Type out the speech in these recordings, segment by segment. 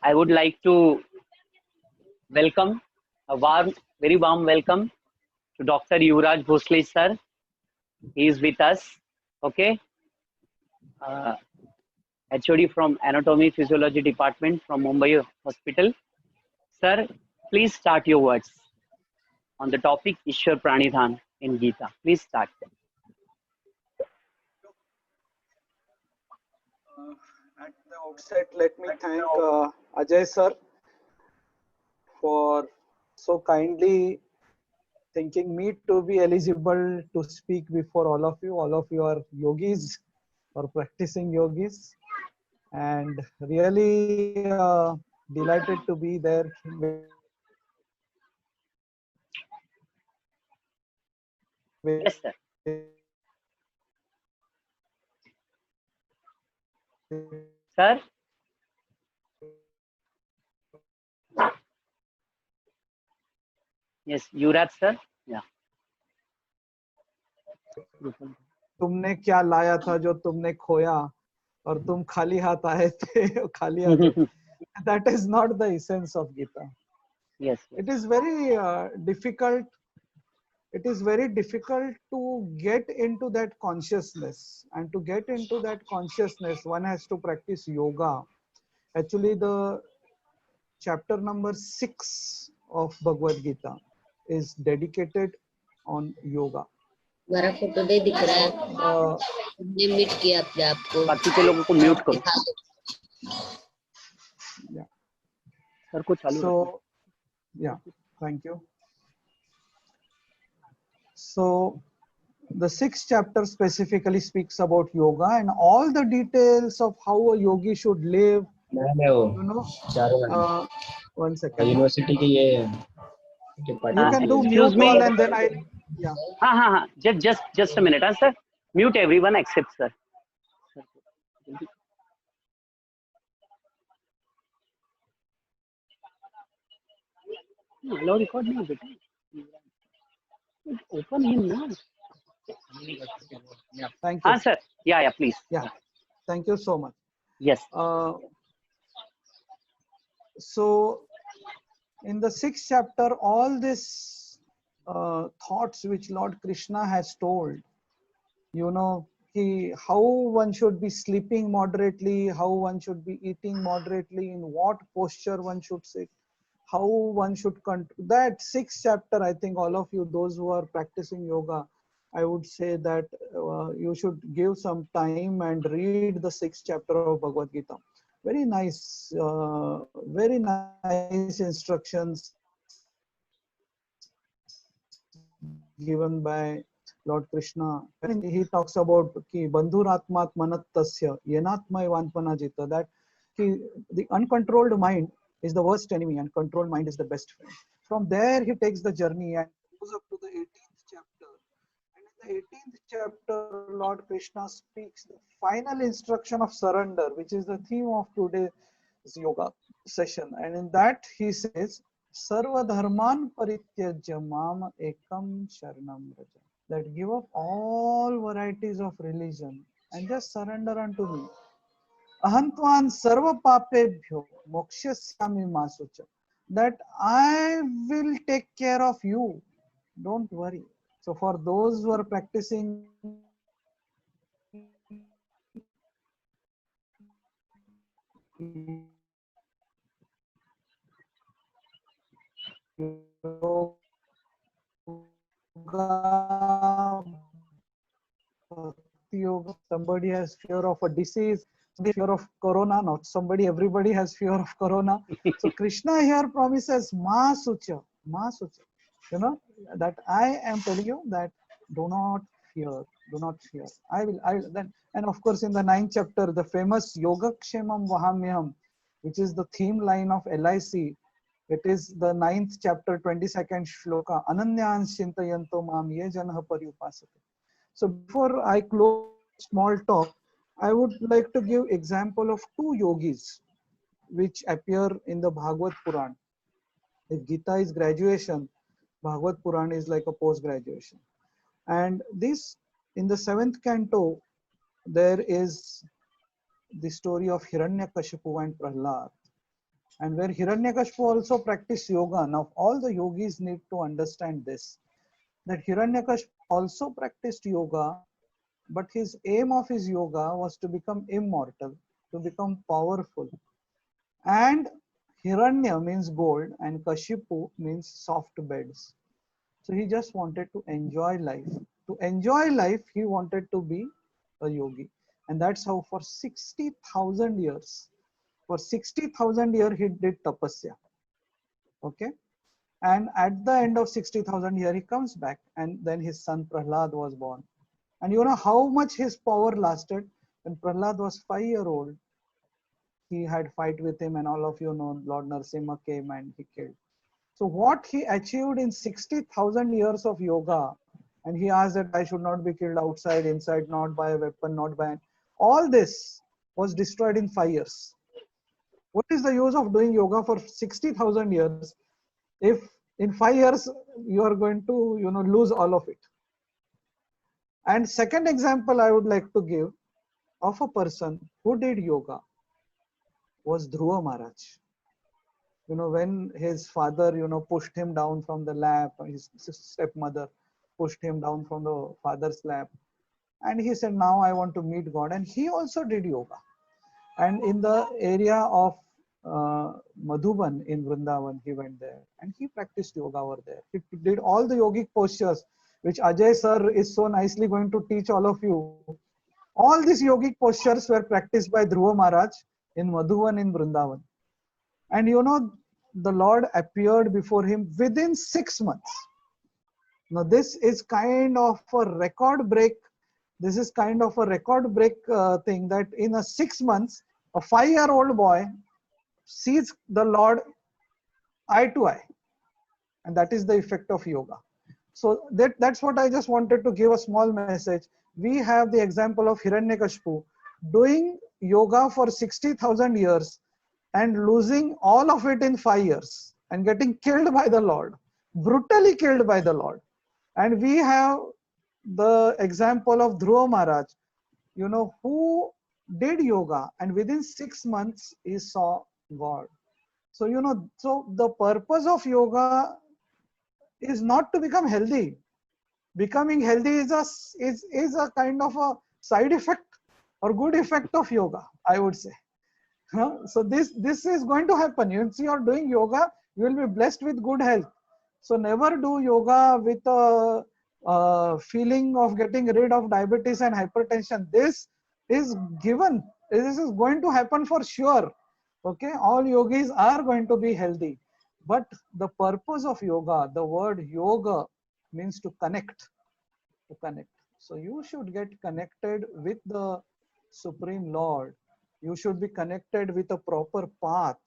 I would like to welcome a very warm welcome to Dr. Yuvraj Bhosle sir. He is with us. Okay, uh, HOD from Anatomy Physiology Department from Mumbai Hospital. Sir, please start your words on the topic Ishwar Pranidhan in Gita. Please start. At the outset, let me thank Ajay sir for so kindly thinking me to be eligible to speak before all of you. All of you are yogis or practicing yogis, and really delighted to be there. Yes, sir. Sir. Yes, Yuvraj sir. Yeah. तुमने क्या लाया था जो तुमने खोया और तुम खाली हाथ आए थे खाली हाथ. That is not the essence of Gita. Yes. It is very difficult. It is very difficult to get into that consciousness, and to get into that consciousness, one has to practice yoga. Actually, the chapter number 6 of Bhagavad Gita is dedicated on yoga. मेरा photo दे दिख रहा है. हमने mute किया अपने आप को. बाकी के लोगों को म्यूट करो. Yeah. सर को चालू. So, yeah, thank you. So, the 6th chapter specifically speaks about yoga and all the details of how a yogi should live. You know, one second. University की ये you can do mute all and then I. Yeah. Just a minute, sir. Mute everyone except sir. Allow record now, beta. Open him now. Thank you. Sir. Yeah, please. Yeah. Thank you so much. Yes. So, in the 6th chapter, all these thoughts which Lord Krishna has told, you know, how one should be sleeping moderately, how one should be eating moderately, in what posture one should sit, how one should control. That 6th chapter, I think all of you, those who are practicing yoga, I would say that you should give some time and read the 6th chapter of Bhagavad Gita. Very nice instructions given by Lord Krishna. He talks about ki bandhuratmat manattasya yenatmai vanpanajita, that the uncontrolled mind is the worst enemy and controlled mind is the best friend. From there he takes the journey and goes up to the 18th chapter. And in the 18th chapter, Lord Krishna speaks the final instruction of surrender, which is the theme of today's yoga session. And in that he says, Sarva dharman parityajya mam ekam sharanam raja. That give up all varieties of religion and just surrender unto me. Ahantvan sarva papebhyo mokshasyami masucha. That I will take care of you. Don't worry. So for those who are practicing yoga, somebody has fear of a disease, somebody fear of corona, not somebody, everybody has fear of corona. So Krishna here promises ma sucha, you know, that I am telling you that do not fear. I will then, and of course in the 9th chapter, the famous Yogakshemam Vahamyam, which is the theme line of LIC. It is the 9th chapter, 22nd shloka. Ananyans chintayanto mam ye janah paryupasate. So before I close small talk, I would like to give example of 2 yogis which appear in the Bhagavad Puran. If Gita is graduation, Bhagavad Puran is like a post-graduation. And this, in the 7th canto, there is the story of Hiranyakashipu and Prahlad. and where Hiranyakashipu also practiced yoga. Now all the yogis need to understand this, that Hiranyakashipu also practiced yoga, but his aim of his yoga was to become immortal, to become powerful. And Hiranya means gold and Kashipu means soft beds. So he just wanted to enjoy life. To enjoy life, he wanted to be a yogi. And that's how for 60,000 years, for 60,000 years, he did tapasya. Okay. And at the end of 60,000 years, he comes back, and then his son Prahlad was born. And you know how much his power lasted? When Prahlad was 5 years old, he had fight with him, and all of you know Lord Narasimha came and he killed. So what he achieved in 60,000 years of yoga, and he asked that I should not be killed outside, inside, not by a weapon, not by all this was destroyed in 5 years. What is the use of doing yoga for 60,000 years if in 5 years you are going to lose all of it? And second example I would like to give of a person who did yoga was Dhruva Maharaj. When his father pushed him down from the lap, his stepmother pushed him down from the father's lap, and he said, now I want to meet God. And he also did yoga. And in the area of Madhuban in Vrindavan, he went there and he practiced yoga over there. He did all the yogic postures which Ajay sir is so nicely going to teach all of you. All these yogic postures were practiced by Dhruva Maharaj in Madhuban in Vrindavan. And the Lord appeared before him within 6 months. Now this is kind of a record break. This is kind of a record break thing, that in a 6 months, a 5-year-old boy sees the Lord eye to eye. And that is the effect of yoga. So that's what I just wanted to give a small message. We have the example of Hiranyakashipu doing yoga for 60,000 years and losing all of it in 5 years and getting killed by the Lord, brutally killed by the Lord. And we have the example of Dhruva Maharaj, who did yoga and within 6 months he saw God. So, so the purpose of yoga is not to become healthy. Becoming healthy is a kind of a side effect or good effect of yoga, I would say. So this is going to happen. You see, you're doing yoga, you will be blessed with good health. So never do yoga with a feeling of getting rid of diabetes and hypertension. This is given. This is going to happen for sure. Okay, all yogis are going to be healthy. But the purpose of yoga, the word yoga means to connect. To connect. So you should get connected with the Supreme Lord. You should be connected with a proper path.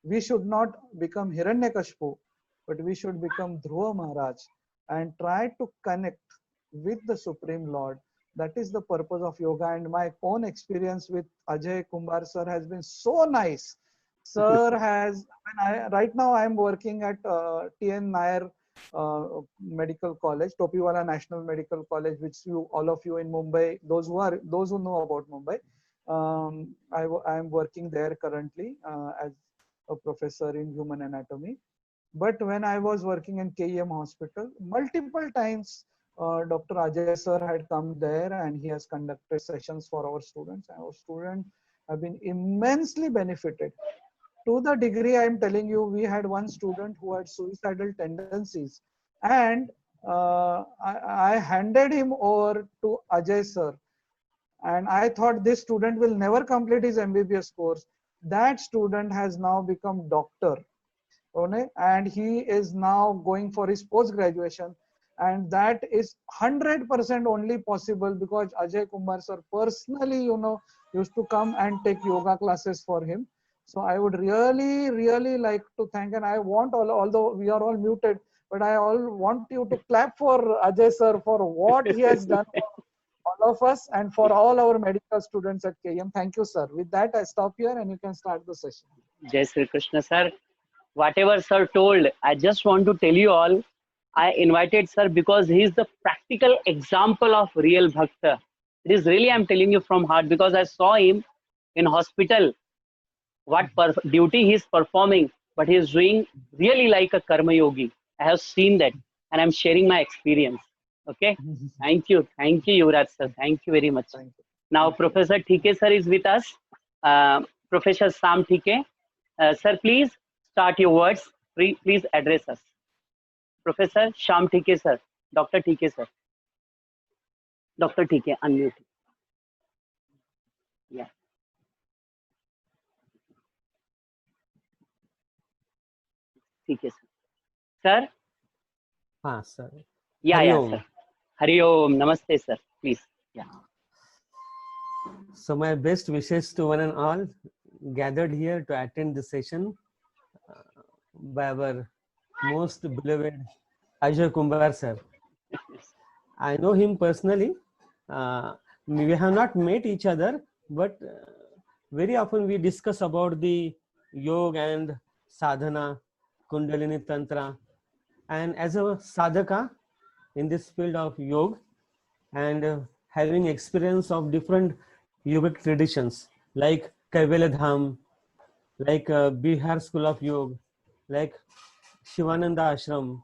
We should not become Hiranyakashipu, but we should become Dhruva Maharaj and try to connect with the Supreme Lord. That is the purpose of yoga. And my own experience with Ajay Kumbar sir has been so nice. Sir has, right now I am working at T.N. Nair Medical College, Topiwala National Medical College, which all of you in Mumbai, those who know about Mumbai, I am working there currently as a professor in human anatomy. But when I was working in KEM hospital, multiple times Dr. Ajay sir had come there and he has conducted sessions for our students. And our students have been immensely benefited. To the degree I am telling you, we had one student who had suicidal tendencies, and I handed him over to Ajay sir. And I thought this student will never complete his MBBS course. That student has now become doctor. And he is now going for his post-graduation. And that is 100% only possible because Ajay Kumar sir personally, used to come and take yoga classes for him. So I would really, really like to thank, and I want although we are all muted, but I want you to clap for Ajay sir for what he has done for all of us and for all our medical students at KM. Thank you, sir. With that, I stop here and you can start the session. Jai Sri Krishna, sir. Whatever sir told, I just want to tell you all, I invited sir because he is the practical example of real bhakta. It is really, I'm telling you from heart, because I saw him in hospital what duty he is performing, but he is doing really like a karma yogi. I have seen that, and I'm sharing my experience. Okay, thank you, Yuvraj sir. Thank you very much. Thank you. Now, Professor TK sir is with us. Professor Sam TK, sir, please start your words. Please address us. Professor Sham TK sir, Dr. TK sir, Dr. TK, unmute. Yeah. TK sir. Sir, हाँ sir. yeah, Hariom. sir. Hari Om, Namaste, sir. Please. Yeah. So my best wishes to one and all gathered here to attend this session by our most beloved Ajay Kumbar sir. I know him personally. We have not met each other, but very often we discuss about the yoga and sadhana, Kundalini Tantra, and as a sadhaka in this field of yoga, and having experience of different yogic traditions like Kaivalya Dham, like Bihar School of Yoga, like Shivananda Ashram,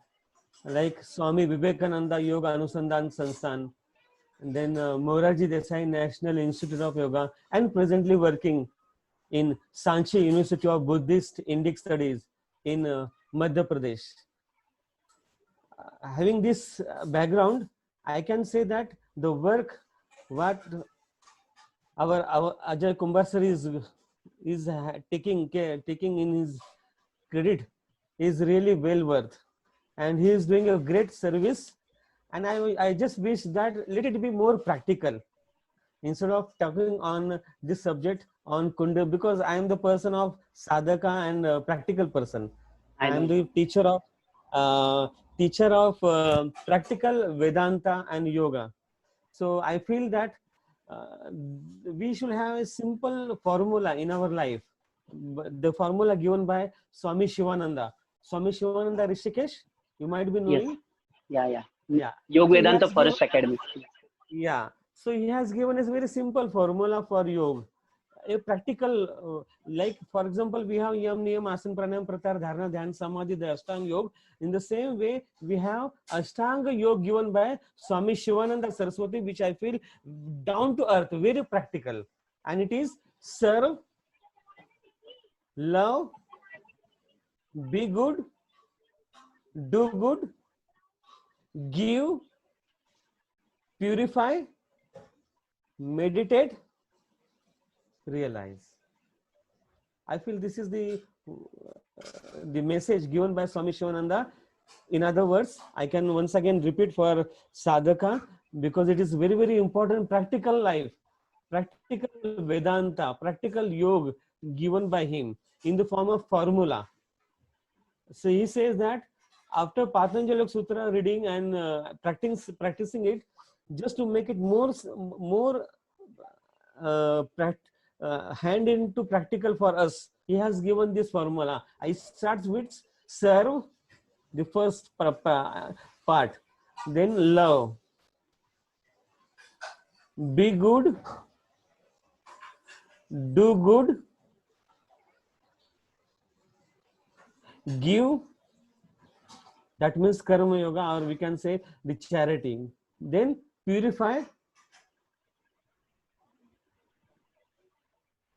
like Swami Vivekananda Yoga Anusandhan Sansthan, and then Morarji Desai National Institute of Yoga, and presently working in Sanchi University of Buddhist Indic Studies in Madhya Pradesh. Having this background, I can say that the work what our Ajay Kumbar sir is taking in his credit is really well worth, and he is doing a great service. And I just wish that let it be more practical instead of talking on this subject on Kunda, because I am the person of sadhaka and practical person. I am the teacher of practical Vedanta and yoga. So I feel that we should have a simple formula in our life. The formula given by Swami Shivananda. Swami Shivananda Rishikesh, you might be knowing. Yes. Yeah. Yoga So Vedanta Forest Academy. Yeah. So he has given us a very simple formula for yoga. A practical, like for example, we have Yam, Niyam, Asan, Pranayam, Pratyahara, Dharana, Dhyan, Samadhi, the Ashtanga Yoga. In the same way, we have Ashtanga Yoga given by Swami Shivananda Saraswati, which I feel down to earth, very practical. And it is serve, love, be good, do good, give, purify, meditate, realize. I feel this is the message given by Swami Shivananda. In other words, I can once again repeat for sadhaka, because it is very, very important practical life, practical Vedanta, practical yoga given by him in the form of formula. So he says that after Patanjali Sutra reading and practicing it, just to make it more hand into practical for us, he has given this formula. I start with serve, the first part, then love, be good, do good, give, that means karma yoga, or we can say the charity, then purify,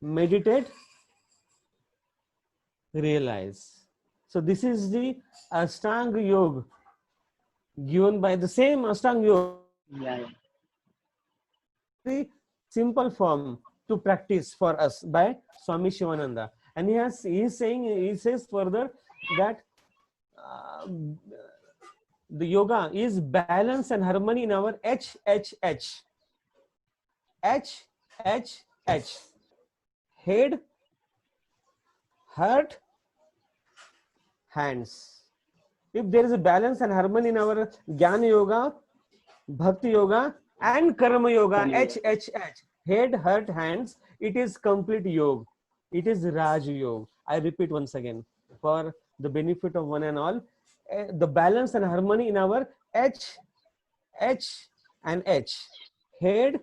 meditate, realize. So this is the Ashtanga Yoga given by the same Ashtanga Yoga. Yeah. Very simple form to practice for us by Swami Shivananda. And he says further that the yoga is balance and harmony in our HHH. HHH. Head, heart, hands. If there is a balance and harmony in our Jnana Yoga, Bhakti Yoga and Karma Yoga, HHH, head, heart, hands, it is complete yoga. It is Raj Yoga. I repeat once again for the benefit of one and all. The balance and harmony in our H and H. Head,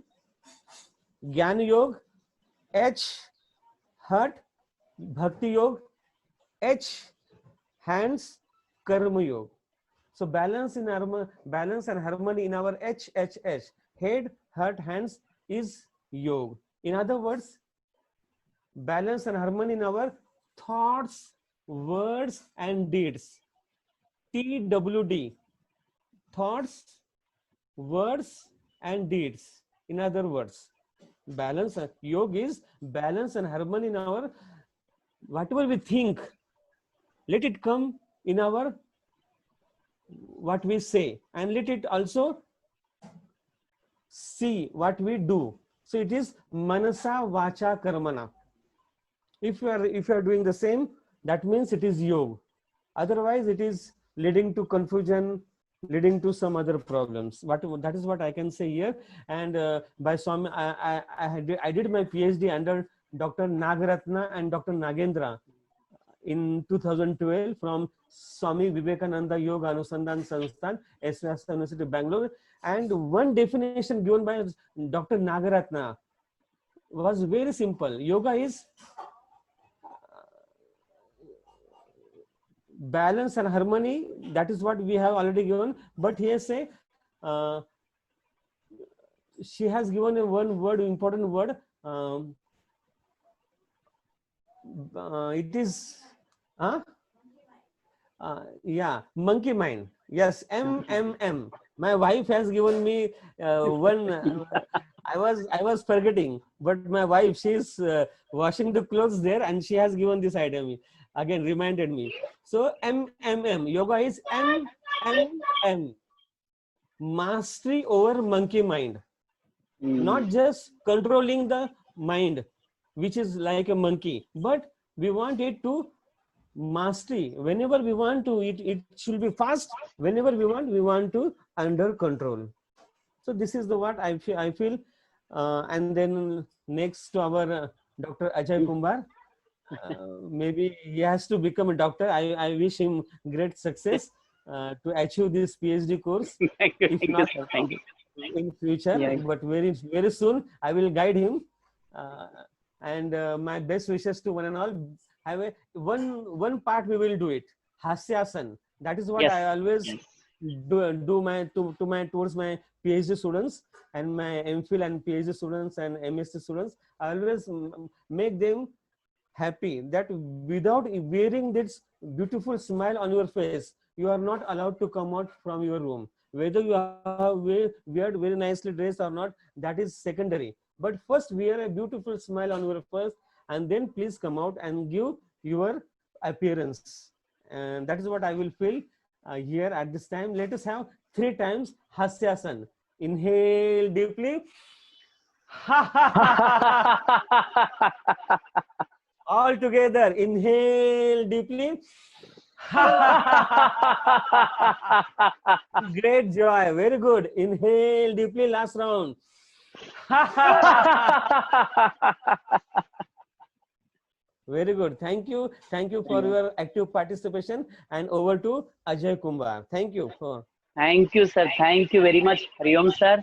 Jnana Yoga, H, heart, Bhakti Yoga, H, hands, Karma Yoga. So balance and harmony in our H, head, heart, hands is yoga. In other words, balance and harmony in our thoughts, words, and deeds. TWD, thoughts, words, and deeds. In other words, balance, yoga is balance and harmony in our whatever we think. Let it come in our what we say, and let it also see what we do. So it is manasa vacha karmana. If you are doing the same, that means it is yoga. Otherwise, it is leading to confusion, leading to some other problems. That is what I can say here. And by Swami, I did my PhD under Dr. Nagaratna and Dr. Nagendra in 2012 from Swami Vivekananda Yoga Anusandhan Sansthan, SRS University, Bangalore. And one definition given by Dr. Nagaratna was very simple. Yoga is balance and harmony. That is what we have already given. But here say, she has given a one word, important word. It is, yeah, monkey mind. Yes, MMM. My wife has given me one. I was forgetting, but my wife, she's washing the clothes there, and she has given this idea me again, reminded me. So MMM, yoga is MMM, mastery over monkey mind. Not just controlling the mind, which is like a monkey, but we want it to mastery. Whenever we want to, it should be fast. Whenever we want to under control. So this is the what I feel. And then next to our Dr. Ajay Kumbar. Maybe he has to become a doctor. I wish him great success to achieve this PhD course. Thank you, If thank not, you, sir. Thank you. in future, Yeah. but very soon I will guide him. And my best wishes to one and all. Have a one part we will do it. Hasyasan. That is what Yes. I always Yes. do towards my PhD students and my MPhil and PhD students and MSc students. I always make them happy that without wearing this beautiful smile on your face, you are not allowed to come out from your room. Whether you have wear very nicely dressed or not, that is secondary. But first wear a beautiful smile on your face, and then please come out and give your appearance. And that is what I will feel here at this time. Let us have 3 times Hasyasan. Inhale deeply. All together. Inhale deeply. Great joy. Very good. Inhale deeply. Last round. Very good. Thank you. Thank you for your active participation. And over to Ajay Kumbar. Thank you for. Thank you, sir. Thank you very much, Hariom sir.